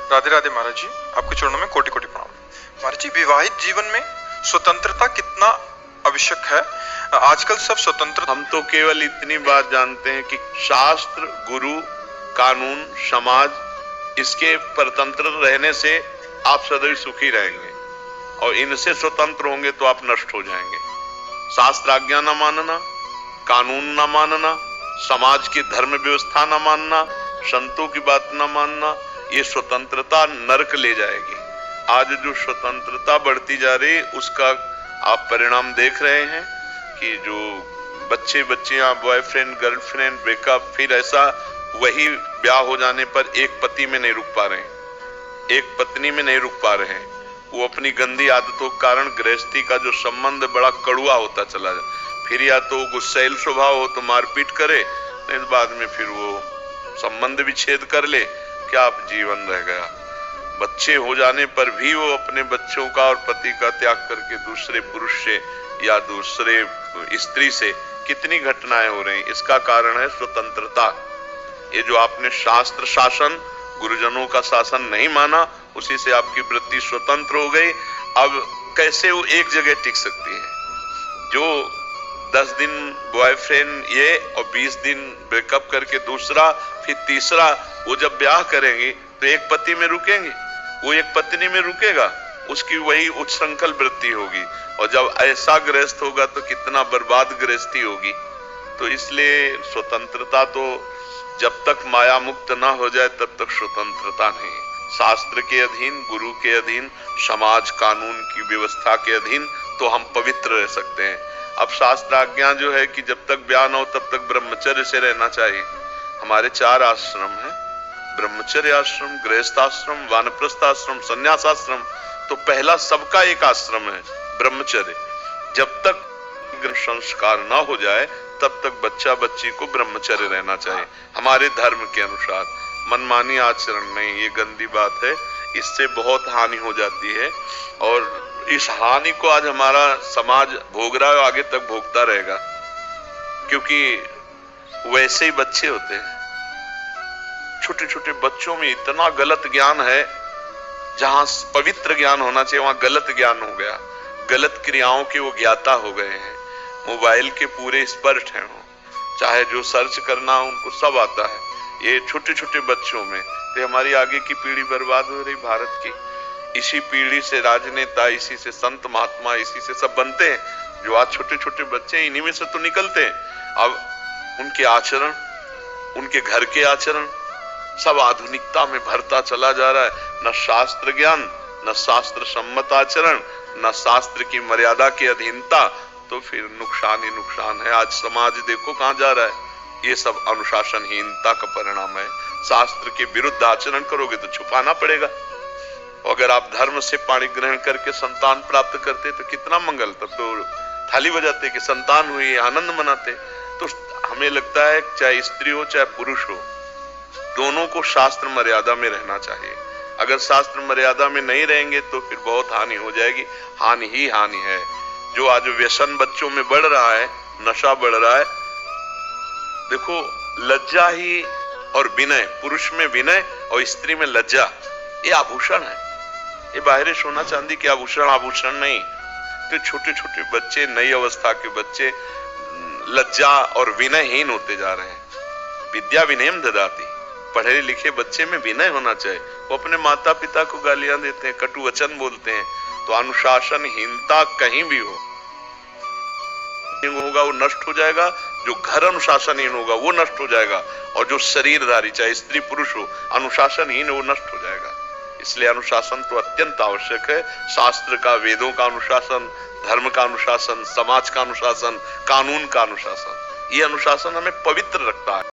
राधे राधे महाराज जी, आपके चरणों में कोटि कोटि प्रणाम। महाराज जी, विवाहित जीवन में स्वतंत्रता कितना आवश्यक है? आजकल सब स्वतंत्र। हम तो केवल इतनी बात जानते हैं कि शास्त्र, गुरु, कानून, समाज, इसके परतंत्र रहने से आप सदैव सुखी रहेंगे और इनसे स्वतंत्र होंगे तो आप नष्ट हो जाएंगे। शास्त्र आज्ञा न मानना, कानून न मानना, समाज की धर्म व्यवस्था न मानना, संतों की बात न मानना, ये स्वतंत्रता नरक ले जाएगी। आज जो स्वतंत्रता बढ़ती जा रही उसका आप परिणाम देख रहे हैं कि जो बच्चे बच्चियां, बॉयफ्रेंड गर्लफ्रेंड ब्रेकअप, फिर ऐसा वही ब्याह हो जाने पर एक पति में नहीं रुक पा रहे हैं, एक पत्नी में नहीं रुक पा रहे हैं। वो अपनी गंदी आदतों के कारण गृहस्थी का जो संबंध बड़ा कड़ुआ होता चला जाए। फिर या तो गुस्सैल स्वभाव हो तो मारपीट करे, नहीं तो बाद में फिर वो संबंध विच्छेद कर ले, क्या जीवन रह गया। बच्चे हो जाने पर भी वो अपने बच्चों का और पति का त्याग करके दूसरे पुरुष से या दूसरे स्त्री से कितनी घटनाएं हो रही। इसका कारण है स्वतंत्रता। ये जो आपने शास्त्र शासन, गुरुजनों का शासन नहीं माना, उसी से आपकी वृत्ति स्वतंत्र हो गई। अब कैसे वो एक जगह टिक सकती है? जो 10 दिन बॉयफ्रेंड ये और 20 दिन ब्रेकअप करके दूसरा, फिर तीसरा, वो जब ब्याह करेंगे तो एक पति में रुकेंगे, वो एक पत्नी में रुकेगा, उसकी वही उच्छृंखल वृत्ति होगी। और जब ऐसा गृहस्थ होगा तो कितना बर्बाद गृहस्थी होगी। तो इसलिए स्वतंत्रता तो जब तक माया मुक्त ना हो जाए तब तक स्वतंत्रता नहीं। शास्त्र के अधीन, गुरु के अधीन, समाज कानून की व्यवस्था के अधीन तो हम पवित्र रह सकते हैं। अब शास्त्र आज्ञा जो है कि जब तक ब्याह न हो तब तक ब्रह्मचर्य से रहना चाहिए। हमारे 4 आश्रम हैं, ब्रह्मचर्य आश्रम, गृहस्थाश्रम, वानप्रस्थाश्रम, संन्यासाश्रम। तो पहला सबका एक आश्रम है ब्रह्मचर्य। जब तक संस्कार ना हो जाए तब तक बच्चा बच्ची को ब्रह्मचर्य रहना चाहिए हमारे धर्म के अनुसार। मनमानी आचरण नहीं, ये गंदी बात है, इससे बहुत हानि हो जाती है। और इस हानि को आज हमारा समाज भोग रहा है, आगे तक भोगता रहेगा, क्योंकि वैसे ही बच्चे होते हैं। छोटे छोटे बच्चों में इतना गलत ज्ञान है, जहां पवित्र ज्ञान होना चाहिए वहां गलत ज्ञान हो गया। गलत क्रियाओं के वो ज्ञाता हो गए हैं। मोबाइल के पूरे स्पर्श हैं, चाहे जो सर्च करना हो उनको सब आता है। ये छोटे छोटे बच्चों में तो हमारी आगे की पीढ़ी बर्बाद हो रही भारत की। इसी पीढ़ी से राजनेता, इसी से संत महात्मा, इसी से सब बनते हैं। जो आज छोटे छोटे बच्चे इन्हीं में से तो निकलते हैं। अब उनके आचरण, उनके घर के आचरण सब आधुनिकता में भरता चला जा रहा है। न शास्त्र ज्ञान, न शास्त्र सम्मत आचरण, न शास्त्र की मर्यादा की अधीनता। तो फिर नुकसान ही नुकसान है। आज समाज देखो कहां जा रहा है। ये सब अनुशासनहीनता का परिणाम है। शास्त्र के विरुद्ध आचरण करोगे तो छुपाना पड़ेगा। अगर आप धर्म से पाणी ग्रहण करके संतान प्राप्त करते तो कितना मंगल, तब तो थाली बजाते कि संतान हुई, आनंद मनाते। तो हमें लगता है चाहे स्त्री हो चाहे पुरुष हो, दोनों को शास्त्र मर्यादा में रहना चाहिए। अगर शास्त्र मर्यादा में नहीं रहेंगे तो फिर बहुत हानि हो जाएगी। हानि ही हानि है। जो आज व्यसन बच्चों में बढ़ रहा है, नशा बढ़ रहा है। देखो, लज्जा ही और विनय, पुरुष में विनय और स्त्री में लज्जा, ये आभूषण है। ये बाहरी सोना चांदी के आभूषण, आभूषण नहीं। तो छोटे छोटे बच्चे, नई अवस्था के बच्चे लज्जा और विनयहीन होते जा रहे हैं। विद्या विनयम ददाति, पढ़े लिखे बच्चे में विनय होना चाहिए। वो अपने माता पिता को गालियां देते हैं, कटु वचन बोलते हैं। तो अनुशासनहीनता कहीं भी होगा वो नष्ट हो जाएगा। जो घर अनुशासनहीन होगा वो नष्ट हो जाएगा। और जो शरीरधारी, चाहे स्त्री पुरुष हो, अनुशासनहीन वो नष्ट हो जाएगा। इसलिए अनुशासन तो अत्यंत आवश्यक है। शास्त्र का, वेदों का अनुशासन, धर्म का अनुशासन, समाज का अनुशासन, कानून का अनुशासन, ये अनुशासन हमें पवित्र रखता है।